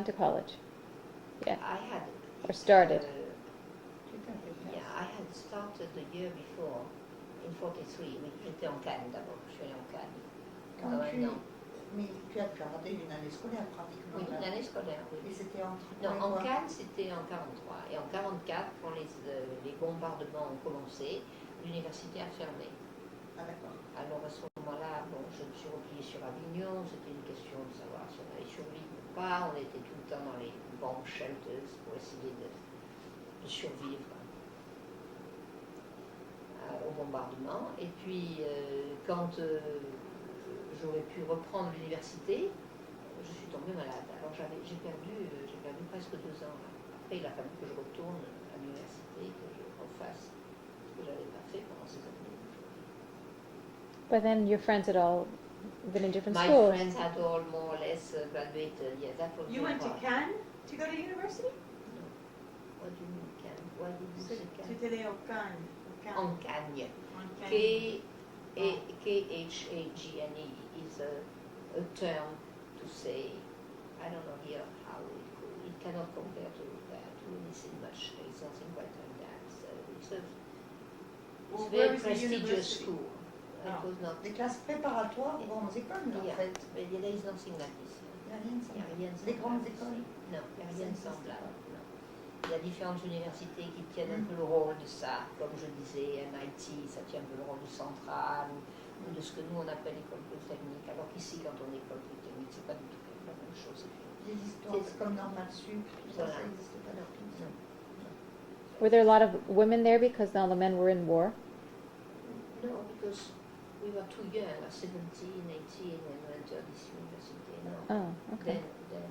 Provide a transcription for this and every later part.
to college. Yeah. I had Or started. Yeah, I had started the year before, in 43. Oui, j'étais en Cannes d'abord. Je suis allée en Cannes. Mais tu as raté une année scolaire pratiquement. Oui, une année scolaire, oui. Et c'était entre Non, en quoi? Cannes, c'était en 43. Et en 44, quand les bombardements ont commencé, l'université a fermé. Ah d'accord. Alors à ce moment-là, bon, je me suis repliée sur Avignon. C'était une question de savoir si on allait survivre ou pas. On était tout le temps dans les bombes shelters pour essayer de survivre au bombardement. Et puis, quand j'aurais pu reprendre l'université, je suis tombée malade. Alors j'ai perdu presque 2 ans. Là. Après, il a fallu que je retourne à l'université, que je refasse ce que je n'avais pas fait pendant ces années. But then your friends had all been in different My schools. friends had all more or less graduated. Yeah, that was You went to Cannes to go to university? No. What do you mean Cannes? Why did you say Tu Cannes? étais allé au Cannes. En Cagne. En Cannes. K-H-A-G-N-E is a term to say, I don't know here how it cannot compare to that, to anything much. It's something quite like that. So it's a Well, very where was the prestigious university? school. It Oh. was not. Des classes préparatoires aux grandes écoles, en Yeah, fait. but there is nothing like this. Il n'y a rien de Il n'y a semblable. rien de Des grandes semblable écoles. ici. Non, il n'y a rien de Ça n'existe semblable. pas. Non. Il y a différentes universités qui tiennent un peu le rôle de ça, comme je disais, MIT, ça tient un peu le rôle du central, ou de ce que nous on appelle l'école polytechnique, alors qu'ici, quand on est école polytechnique, c'est pas du tout la même chose. Les histoires comme Normal Sup, tout ça, Voilà. ça n'existe pas. Non, non. Were there a lot of women there because all the men were in war? No, because we were too young, 17, 18, when we entered this university. No. Oh, okay. Then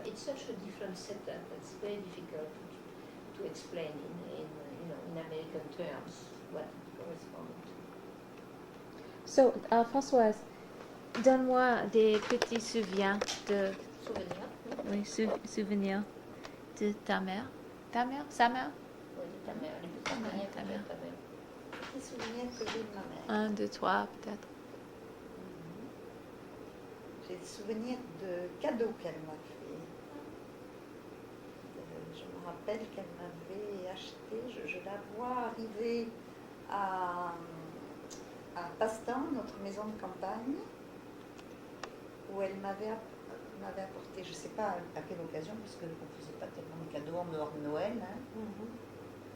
it's such a different setup. It's very difficult to explain in American terms what it corresponds to. So, Françoise, donne-moi des petits souvenirs de, Souvenir? oui, souvenirs de ta mère. Ta mère? Sa mère? Oui, ta mère, les petits souvenirs ta que mère. j'ai de ta mère. Petits souvenirs que j'ai de ma mère. 1, 2, 3, peut-être. J'ai des souvenirs de cadeaux qu'elle m'a fait. Je me rappelle qu'elle m'avait acheté, je la vois arriver à Pastan, notre maison de campagne, où elle m'avait apporté, je ne sais pas à quelle occasion, parce qu'on ne faisait pas tellement de cadeaux en dehors de Noël, hein.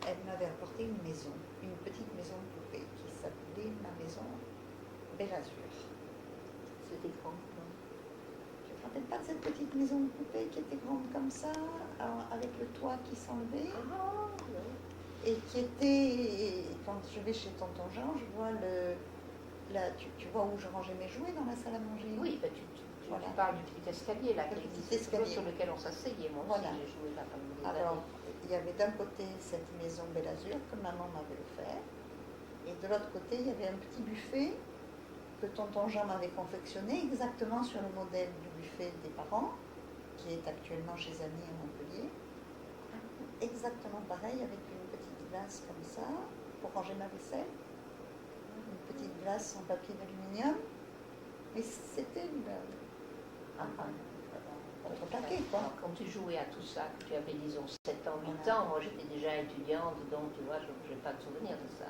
Elle m'avait apporté une maison, une petite maison de poupée qui s'appelait ma maison Belle Azur. C'était grand. Je ne me rappelle pas de cette petite maison de poupée qui était grande comme ça, avec le toit qui s'enlevait, et qui était, quand je vais chez tonton Jean, je vois tu vois où je rangeais mes jouets dans la salle à manger. Oui, bah, tu parles du petit escalier là, Le qui petit existait escalier. sur lequel on s'asseyait. Moi Voilà. aussi, j'ai joué là pendant des Alors, années. il y avait d'un côté cette maison Belle Azur que maman m'avait offert, et de l'autre côté, il y avait un petit buffet que tonton Jean m'avait confectionné exactement sur le modèle du buffet des parents, qui est actuellement chez Annie à Montpellier. Exactement pareil, avec une petite glace comme ça, pour ranger ma vaisselle. Une petite glace en papier d'aluminium. Mais c'était contreplaqué, quoi. Alors, quand tu jouais à tout ça, que tu avais disons 7 ans, 8 ans, moi j'étais déjà étudiante, donc tu vois, je n'ai pas de souvenir de ça.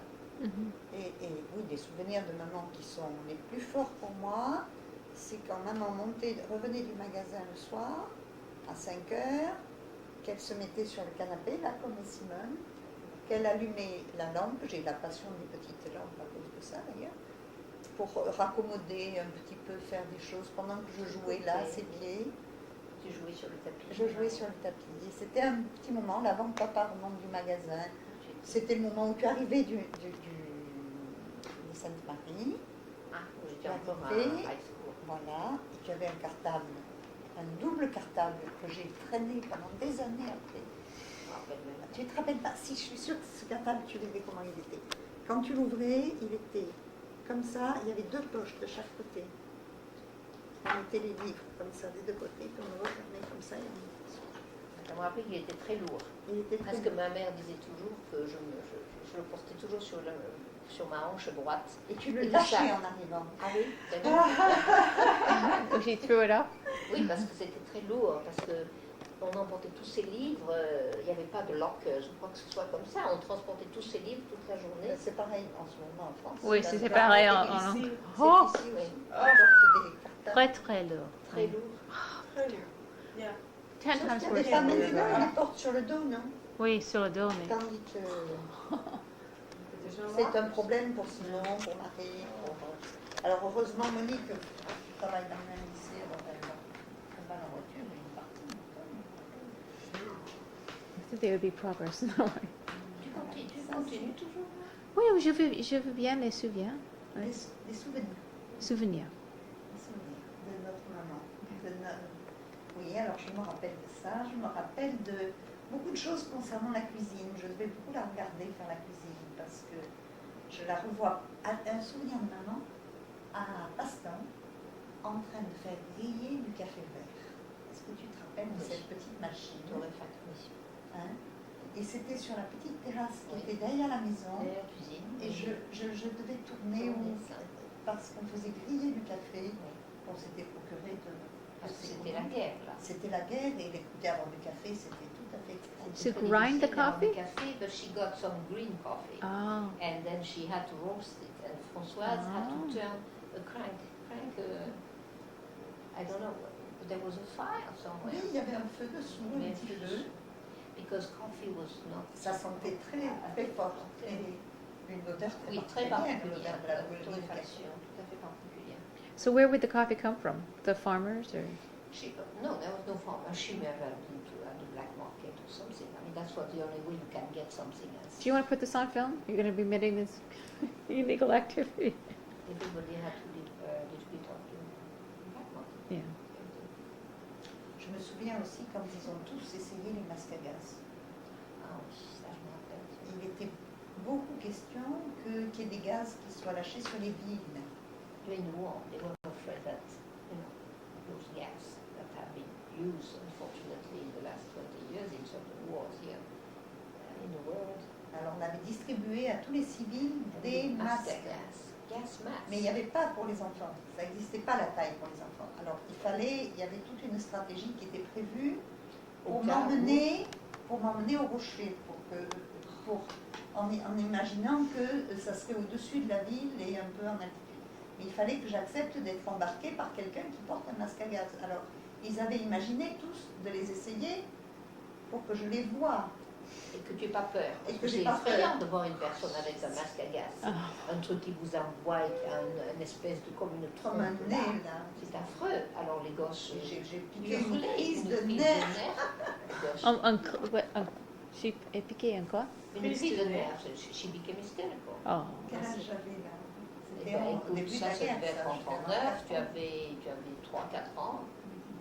Et oui, des souvenirs de maman qui sont les plus forts pour moi, c'est quand maman revenait du magasin le soir, à 5 heures, qu'elle se mettait sur le canapé, là, comme Simone, qu'elle allumait la lampe, j'ai la passion des petites lampes à cause de ça d'ailleurs, pour raccommoder un petit peu, faire des choses pendant que je jouais là, à ses pieds. Tu jouais sur le tapis. Je jouais sur le tapis. Et c'était un petit moment, l'avant que papa remonte du magasin. C'était le moment où tu arrivais de Sainte-Marie. Ah, où j'étais encore à L'arrivée. high school. Voilà, et tu avais un cartable, un double cartable que j'ai traîné pendant des années après. Je me rappelle même. Tu ne te rappelles pas? Si, je suis sûre que ce cartable, tu verrais comment il était. Quand tu l'ouvrais, il était comme ça, il y avait 2 poches de chaque côté. On mettait les livres comme ça, des 2 côtés, puis on le refermait comme ça. Et Je me rappelle qu'il était très lourd. il était très Parce que ma mère disait toujours que je le portais toujours sur ma hanche droite. Et tu le Et lâchais ça. en arrivant. Ah oui, d'accord. She threw it off? Oui, parce que c'était très lourd, parce que on emportait tous ces livres, il n'y avait pas de lockers, je crois que ce soit comme ça, on transportait tous ces livres toute la journée. C'est pareil en ce moment en France. Oui, La c'est plupart pareil des en ici, Inde. c'est Oh, ici, oui. On porte des cartables. très très lourd. Très lourd. Très lourd. Yeah. 10 times Mais worse pas than maintenant, on the les porte sur le dos, non? Oui, sur le dos, mais... Tandis que There's no c'est lock. un problème pour Simon, pour Marie, pour... Alors heureusement, Monique travaille dans le même lycée, alors elle va en voiture, mais une partie. I think there would be progress. No. Tu continues toujours là? Oui, je veux bien les souvenirs. Des souvenirs. Souvenirs. Des souvenirs de notre maman. Oui, alors je me rappelle de ça. Je me rappelle de beaucoup de choses concernant la cuisine. Je devais beaucoup la regarder faire la cuisine parce que je la revois. Un souvenir de maman à Paston en train de faire griller du café vert. Est-ce que tu te rappelles de cette petite machine? Hein? Et c'était sur la petite terrasse qui Oui. était derrière la maison. Derrière la cuisine. Et je devais tourner parce qu'on faisait griller du café. On s'était procuré de... Parce que c'était la guerre là. C'était la guerre et l'écouter avoir du café, c'était tout à fait To extraordinaire. grind the coffee? Café, but she got some green coffee. Oh. And then she had to roast it. And Françoise had to turn a crank, I don't know, but there was a fire somewhere. Oui, il y avait un feu dessous, un petit feu. Because coffee was not... Ça sentait très, très fort. Et une odeur très Oui, très particulière, particulière, l'odeur de la la brûlerie du café. torréfaction, tout à fait particulière. So where would the coffee come from? The farmers or? No, there was no farmer. She may have had been to the black market or something. I mean, that's what the only way you can get something else. Do you want to put this on film? You're going to be admitting this illegal activity. Everybody had to live a little bit of the black market. Yeah. Je me souviens aussi quand ils ont tous essayé les masques à gaz. Ah oui, ça je me rappelle. Il était beaucoup question qu'il y ait des gaz qui soient lâchés sur les villes. During the war, they were afraid that, those gas that have been used, unfortunately, in the last 20 years in certain wars here in the world. Alors on avait distribué à tous les civils des masques. Gas masks. Mais il n'y avait pas pour les enfants. Ça n'existait pas la taille pour les enfants. Alors il y avait toute une stratégie qui était prévue pour m'emmener au rocher, en imaginant que ça serait au-dessus de la ville et un peu en altitude. Mais il fallait que j'accepte d'être embarquée par quelqu'un qui porte un masque à gaz. Alors ils avaient imaginé tous de les essayer pour que je les voie. Et que tu n'aies pas peur. Et Parce que que j'ai c'est pas peur. effrayant de voir une personne avec un masque à gaz. Ah. Un truc qui vous envoie une espèce de comme une Comme un trompe, nez, là. là. C'est affreux. Alors les gosses J'ai piqué une hurlaient, prise de crise nerfs. Les gosses. She est piquée en quoi? Une crise de nerfs. She became hysterical. Oh. Quel âge j'avais là? Eh C'était ben, au écoute, début de ça la guerre. devait être ça, en j'étais 39, tu enfant. avais 3-4 ans.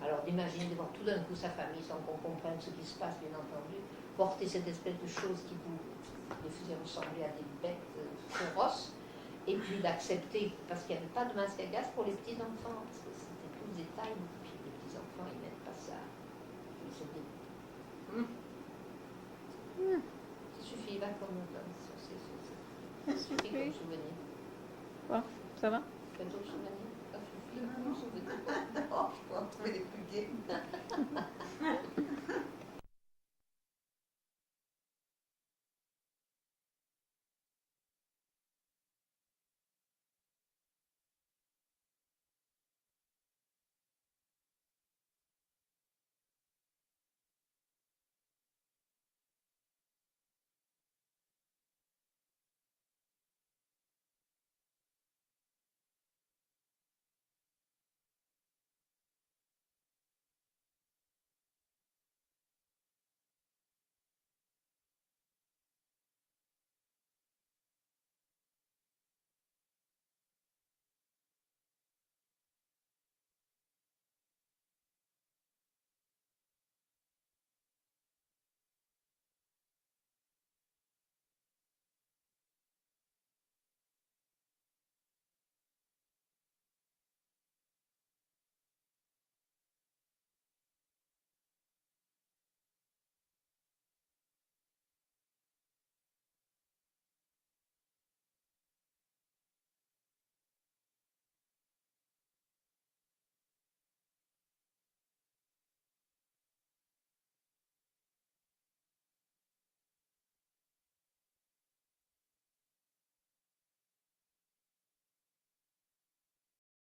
Alors d'imaginer de voir tout d'un coup sa famille sans qu'on comprenne ce qui se passe, bien entendu, porter cette espèce de chose qui vous les faisait ressembler à des bêtes féroces, et puis d'accepter, parce qu'il n'y avait pas de masque à gaz pour les petits-enfants, parce que c'était tous des tailles, puis les petits-enfants, ils mettent pas ça. Ils se disent, ça suffit, là, comme ça suffit comme souvenir. Bon, ça va? Quel autre souvenir? Ça suffit comme souvenir. Non, je peux en trouver des plus gais.